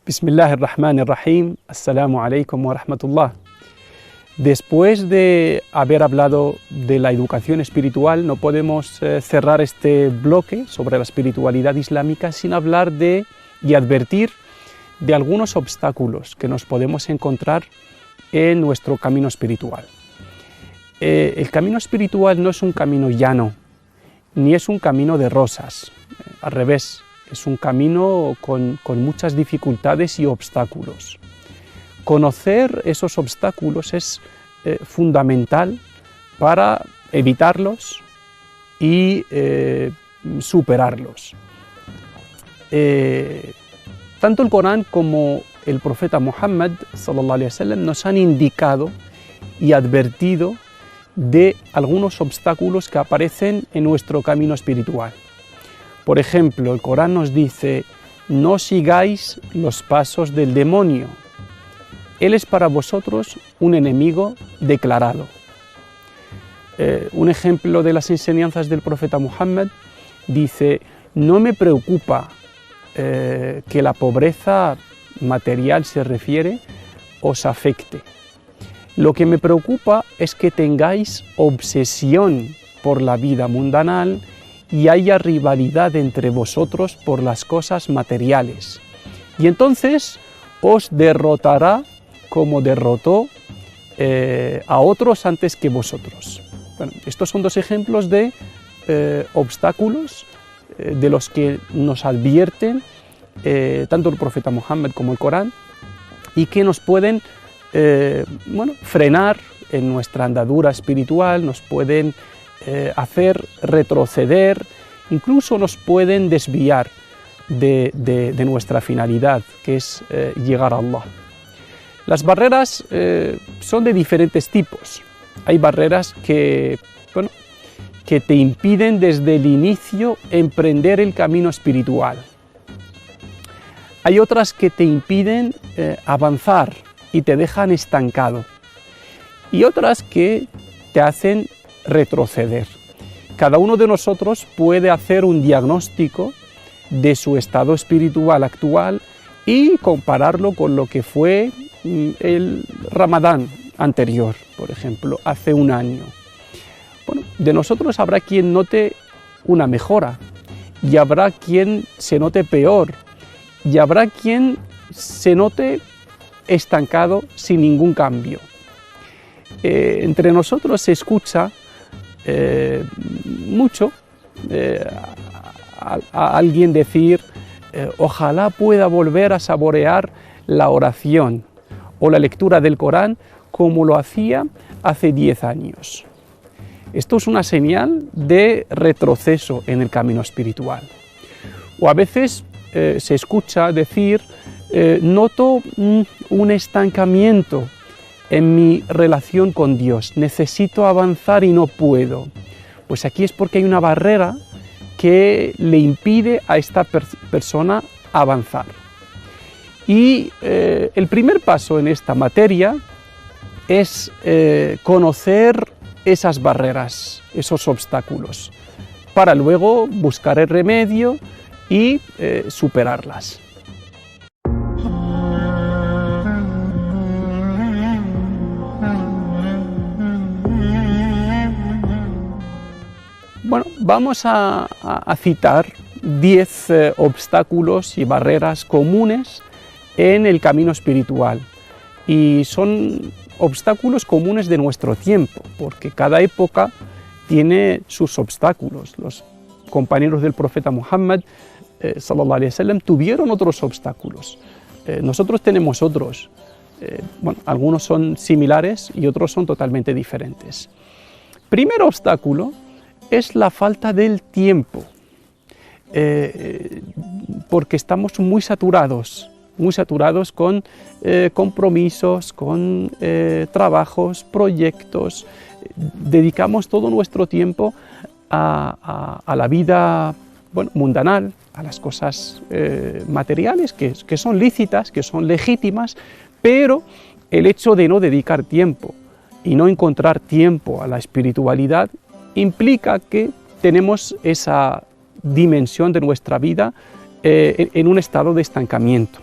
Bismillahirrahmanirrahim. Assalamu alaikum wa rahmatullah. Después de haber hablado de la educación espiritual, no podemos cerrar este bloque sobre la espiritualidad islámica sin hablar de y advertir de algunos obstáculos que nos podemos encontrar en nuestro camino espiritual. El camino espiritual no es un camino llano, ni es un camino de rosas, al revés. Es un camino con muchas dificultades y obstáculos. Conocer esos obstáculos es fundamental para evitarlos y superarlos. Tanto el Corán como el profeta Muhammad sallallahu alaihi wasallam nos han indicado y advertido de algunos obstáculos que aparecen en nuestro camino espiritual. Por ejemplo, el Corán nos dice: no sigáis los pasos del demonio, él es para vosotros un enemigo declarado. Un ejemplo de las enseñanzas del profeta Muhammad dice: no me preocupa que la pobreza material se refiere os afecte. Lo que me preocupa es que tengáis obsesión por la vida mundanal y haya rivalidad entre vosotros por las cosas materiales. Y entonces os derrotará como derrotó a otros antes que vosotros. Bueno, estos son dos ejemplos de obstáculos de los que nos advierten tanto el profeta Muhammad como el Corán, y que nos pueden frenar en nuestra andadura espiritual, nos pueden hacer retroceder, incluso nos pueden desviar de nuestra finalidad, que es llegar a Allah. Las barreras son de diferentes tipos. Hay barreras que te impiden desde el inicio emprender el camino espiritual. Hay otras que te impiden avanzar y te dejan estancado. Y otras que te hacen retroceder. Cada uno de nosotros puede hacer un diagnóstico de su estado espiritual actual y compararlo con lo que fue el Ramadán anterior, por ejemplo, hace un año. Bueno, de nosotros habrá quien note una mejora, y habrá quien se note peor, y habrá quien se note estancado sin ningún cambio. Entre nosotros se escucha mucho a alguien decir: ojalá pueda volver a saborear la oración o la lectura del Corán como lo hacía hace 10 años. Esto es una señal de retroceso en el camino espiritual. O a veces se escucha decir: noto un estancamiento en mi relación con Dios, necesito avanzar y no puedo. Pues aquí es porque hay una barrera que le impide a esta persona avanzar. Y el primer paso en esta materia es conocer esas barreras, esos obstáculos, para luego buscar el remedio y superarlas. Bueno, vamos a citar 10 obstáculos y barreras comunes en el camino espiritual. Y son obstáculos comunes de nuestro tiempo, porque cada época tiene sus obstáculos. Los compañeros del profeta Muhammad sallallahu alaihi wasallam tuvieron otros obstáculos. Nosotros tenemos otros. Algunos son similares y otros son totalmente diferentes. Primer obstáculo es la falta del tiempo, porque estamos muy saturados con compromisos, con trabajos, proyectos. Dedicamos todo nuestro tiempo a la vida mundanal, a las cosas materiales que son lícitas, que son legítimas, pero el hecho de no dedicar tiempo y no encontrar tiempo a la espiritualidad implica que tenemos esa dimensión de nuestra vida en un estado de estancamiento.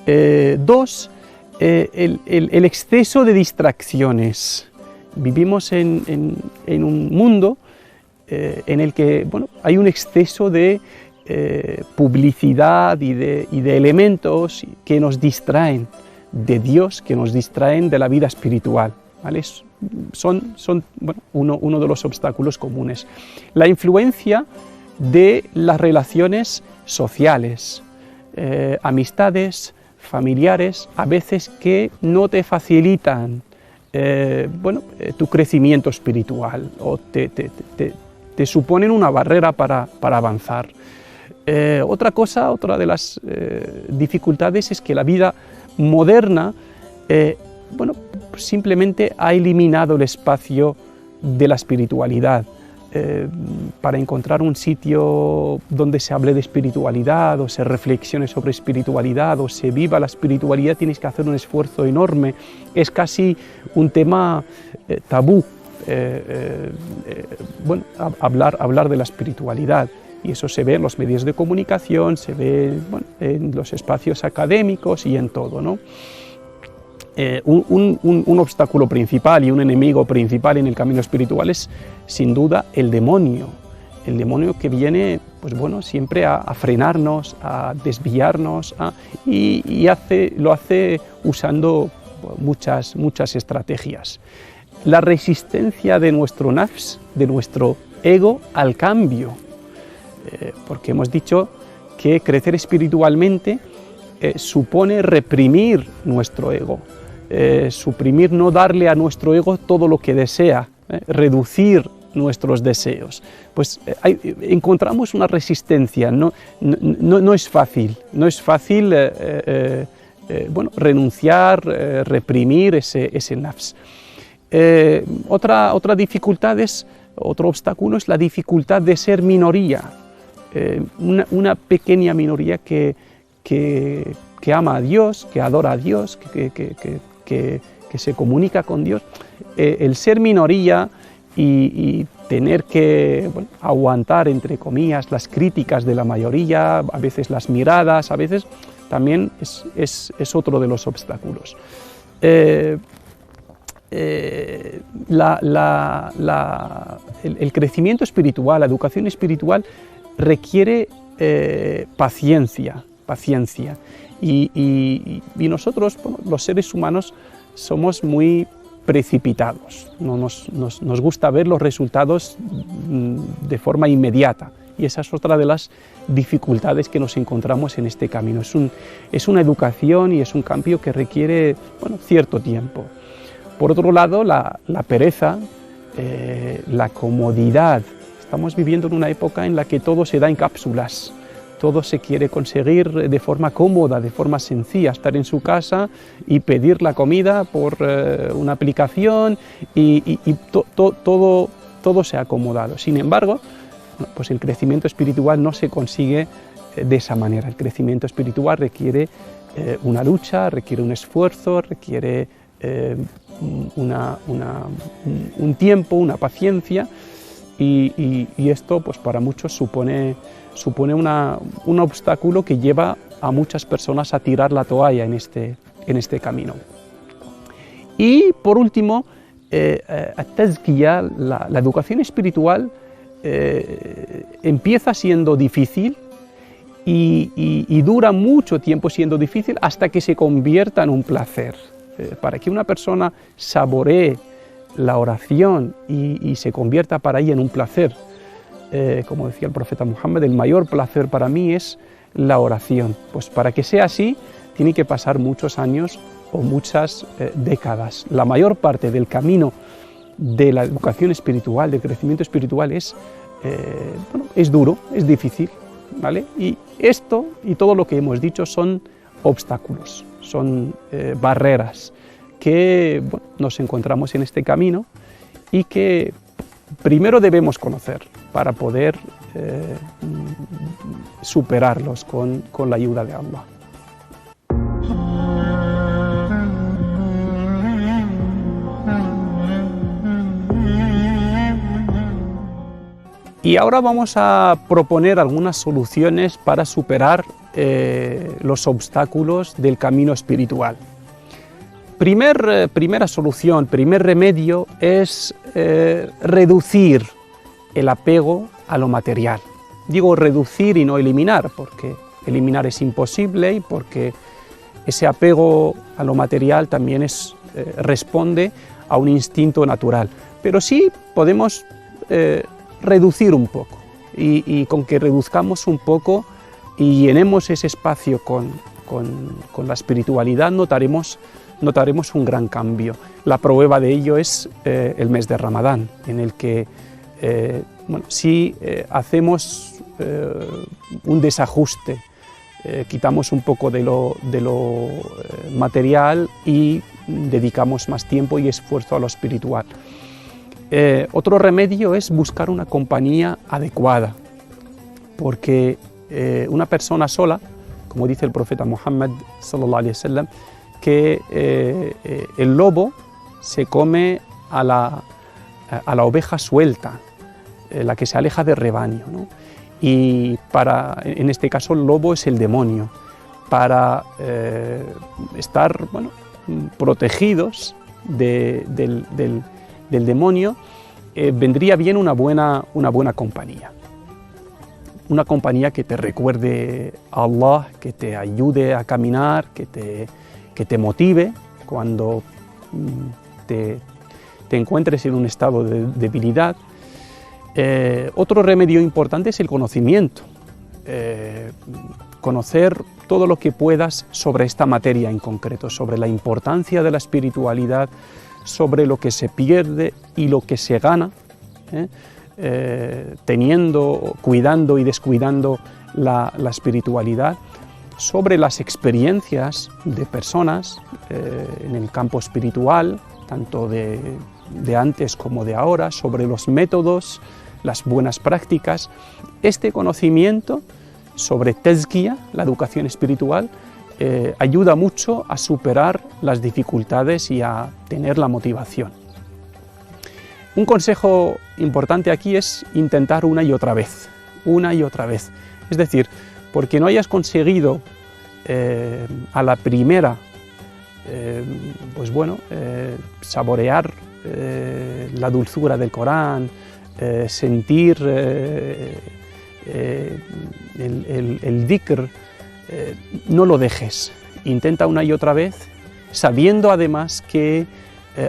Dos, el exceso de distracciones. Vivimos en un mundo en el que bueno, hay un exceso de publicidad y de elementos que nos distraen de Dios, que nos distraen de la vida espiritual, ¿vale? Son bueno, uno de los obstáculos comunes. La influencia de las relaciones sociales, amistades, familiares, a veces que no te facilitan tu crecimiento espiritual o te suponen una barrera para avanzar. Otra de las dificultades es que la vida moderna simplemente ha eliminado el espacio de la espiritualidad. Para encontrar un sitio donde se hable de espiritualidad o se reflexione sobre espiritualidad o se viva la espiritualidad tienes que hacer un esfuerzo enorme, es casi un tema tabú, hablar de la espiritualidad, y eso se ve en los medios de comunicación, se ve en los espacios académicos y en todo, ¿no? Un obstáculo principal y un enemigo principal en el camino espiritual es sin duda el demonio que viene siempre a frenarnos, a desviarnos y lo hace usando muchas estrategias. La resistencia de nuestro nafs, de nuestro ego al cambio, porque hemos dicho que crecer espiritualmente supone reprimir nuestro ego. Suprimir, no darle a nuestro ego todo lo que desea, reducir nuestros deseos. Pues encontramos una resistencia, no es fácil, renunciar, reprimir ese nafs. Otra dificultad otro obstáculo es la dificultad de ser minoría, una pequeña minoría que ama a Dios, que adora a Dios, que se comunica con Dios. El ser minoría y tener que aguantar, entre comillas, las críticas de la mayoría, a veces las miradas, a veces también es otro de los obstáculos. El crecimiento espiritual, la educación espiritual requiere paciencia. Y nosotros, los seres humanos, somos muy precipitados, nos gusta ver los resultados de forma inmediata, y esa es otra de las dificultades que nos encontramos en este camino. Es una educación y es un cambio que requiere cierto tiempo. Por otro lado, la pereza, la comodidad. Estamos viviendo en una época en la que todo se da en cápsulas. Todo se quiere conseguir de forma cómoda, de forma sencilla, estar en su casa y pedir la comida por una aplicación y todo se ha acomodado. Sin embargo, pues el crecimiento espiritual no se consigue de esa manera. El crecimiento espiritual requiere una lucha, requiere un esfuerzo, requiere un tiempo, una paciencia, y esto pues para muchos supone un obstáculo que lleva a muchas personas a tirar la toalla en este camino. Y por último, la educación espiritual empieza siendo difícil y dura mucho tiempo siendo difícil hasta que se convierta en un placer. Para que una persona saboree la oración y se convierta para ella en un placer, como decía el profeta Muhammad, el mayor placer para mí es la oración. Pues para que sea así, tiene que pasar muchos años o muchas décadas. La mayor parte del camino de la educación espiritual, del crecimiento espiritual, es duro, es difícil, ¿vale? Y esto y todo lo que hemos dicho son obstáculos, son barreras que nos encontramos en este camino y que primero debemos conocer para poder superarlos con la ayuda de Allah. Y ahora vamos a proponer algunas soluciones para superar los obstáculos del camino espiritual. Primera solución, primer remedio es reducir el apego a lo material. Digo reducir y no eliminar, porque eliminar es imposible y porque ese apego a lo material también responde a un instinto natural. Pero sí podemos reducir un poco y con que reduzcamos un poco y llenemos ese espacio con la espiritualidad notaremos un gran cambio. La prueba de ello es el mes de Ramadán, en el que si hacemos un desajuste, quitamos un poco de lo material y dedicamos más tiempo y esfuerzo a lo espiritual. Otro remedio es buscar una compañía adecuada, porque una persona sola, como dice el profeta Muhammad sallallahu alaihi wasallam, que el lobo se come a la oveja suelta, la que se aleja del rebaño, ¿no? Y en este caso el lobo es el demonio. Para estar protegidos del demonio, vendría bien una buena compañía. Una compañía que te recuerde a Allah, que te ayude a caminar, que te motive cuando te encuentres en un estado de debilidad. Otro remedio importante es el conocimiento. Conocer todo lo que puedas sobre esta materia en concreto, sobre la importancia de la espiritualidad, sobre lo que se pierde y lo que se gana, cuidando y descuidando la espiritualidad, sobre las experiencias de personas en el campo espiritual, tanto de antes como de ahora, sobre los métodos, las buenas prácticas. Este conocimiento sobre tezkiya, la educación espiritual, ayuda mucho a superar las dificultades y a tener la motivación. Un consejo importante aquí es intentar una y otra vez. Es decir, porque no hayas conseguido a la primera saborear la dulzura del Corán, sentir el dhikr, no lo dejes. Intenta una y otra vez, sabiendo además que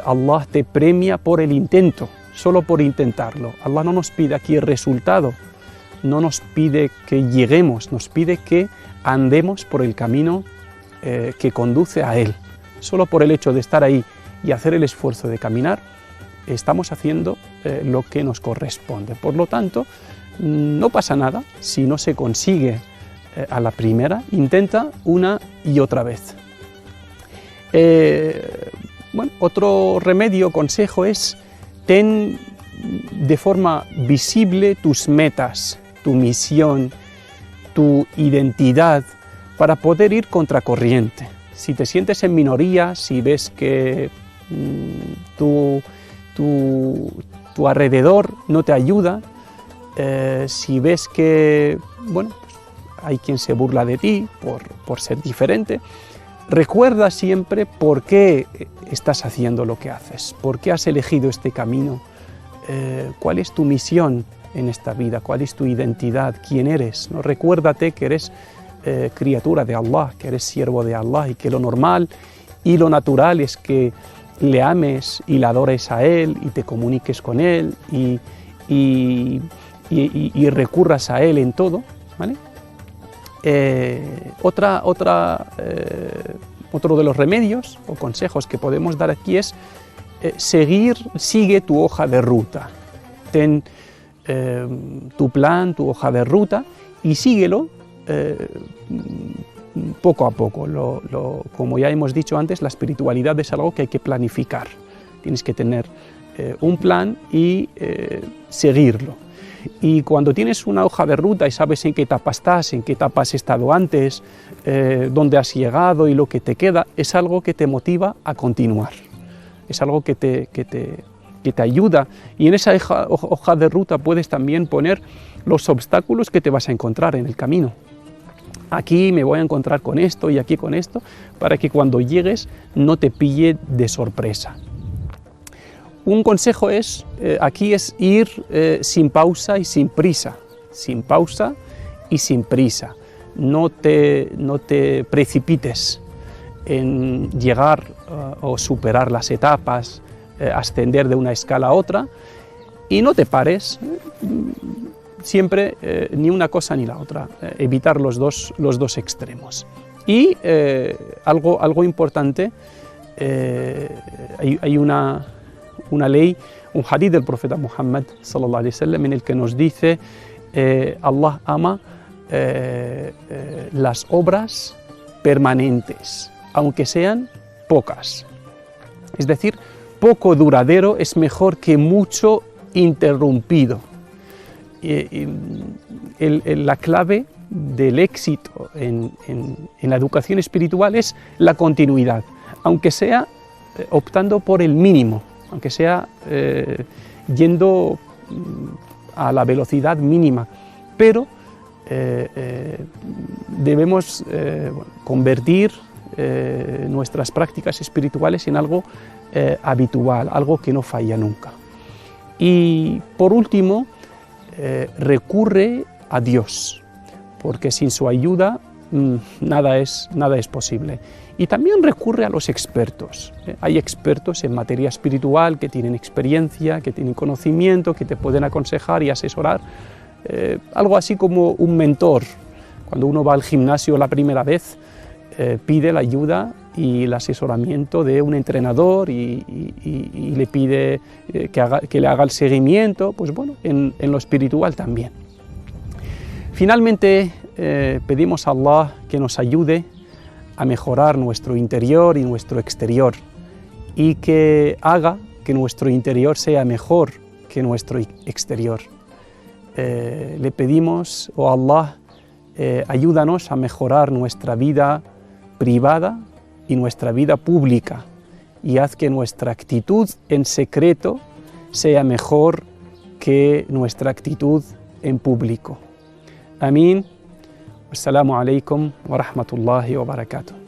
Allah te premia por el intento, solo por intentarlo. Allah no nos pide aquí el resultado, no nos pide que lleguemos, nos pide que andemos por el camino que conduce a Él. Solo por el hecho de estar ahí y hacer el esfuerzo de caminar, estamos haciendo lo que nos corresponde. Por lo tanto, no pasa nada si no se consigue a la primera, intenta una y otra vez. Otro remedio, consejo es: ten de forma visible tus metas, tu misión, tu identidad, para poder ir contracorriente. Si te sientes en minoría, si ves que tu alrededor no te ayuda, si ves que hay quien se burla de ti por ser diferente, recuerda siempre por qué estás haciendo lo que haces, por qué has elegido este camino, cuál es tu misión en esta vida, cuál es tu identidad, quién eres, ¿no? Recuérdate que eres criatura de Allah, que eres siervo de Allah y que lo normal y lo natural es que le ames y le adores a Él y te comuniques con Él y recurras a Él en todo, ¿vale? Otro de los remedios o consejos que podemos dar aquí es sigue tu hoja de ruta. Ten tu plan, tu hoja de ruta y síguelo poco a poco. Como ya hemos dicho antes, la espiritualidad es algo que hay que planificar. Tienes que tener un plan y seguirlo. Y cuando tienes una hoja de ruta y sabes en qué etapa estás, en qué etapa has estado antes, dónde has llegado y lo que te queda, es algo que te motiva a continuar. Es algo que que te ayuda, y en esa hoja de ruta puedes también poner los obstáculos que te vas a encontrar en el camino. Aquí me voy a encontrar con esto y aquí con esto, para que cuando llegues no te pille de sorpresa. Un consejo aquí es ir sin pausa y sin prisa, sin pausa y sin prisa. No te precipites en llegar o superar las etapas, ascender de una escala a otra, y no te pares, siempre ni una cosa ni la otra, evitar los dos extremos. Y algo importante, hay una ley, un hadith del profeta Muhammad sallallahu alaihi wasallam en el que nos dice Allah ama las obras permanentes, aunque sean pocas. Es decir, poco duradero es mejor que mucho interrumpido. La clave del éxito en la educación espiritual es la continuidad, aunque sea optando por el mínimo, aunque sea yendo a la velocidad mínima, pero debemos convertir nuestras prácticas espirituales en algo habitual, algo que no falla nunca. Y por último, recurre a Dios, porque sin su ayuda nada es posible. Y también recurre a los expertos. Hay expertos en materia espiritual que tienen experiencia, que tienen conocimiento, que te pueden aconsejar y asesorar. Algo así como un mentor. Cuando uno va al gimnasio la primera vez, pide la ayuda y el asesoramiento de un entrenador y le pide que le haga el seguimiento. Pues bueno, en lo espiritual también. Finalmente, pedimos a Allah que nos ayude a mejorar nuestro interior y nuestro exterior, y que haga que nuestro interior sea mejor que nuestro exterior. Le pedimos, oh Allah, ayúdanos a mejorar nuestra vida privada y nuestra vida pública, y haz que nuestra actitud en secreto sea mejor que nuestra actitud en público. Amén. Assalamu alaikum wa rahmatullahi wa barakatuh.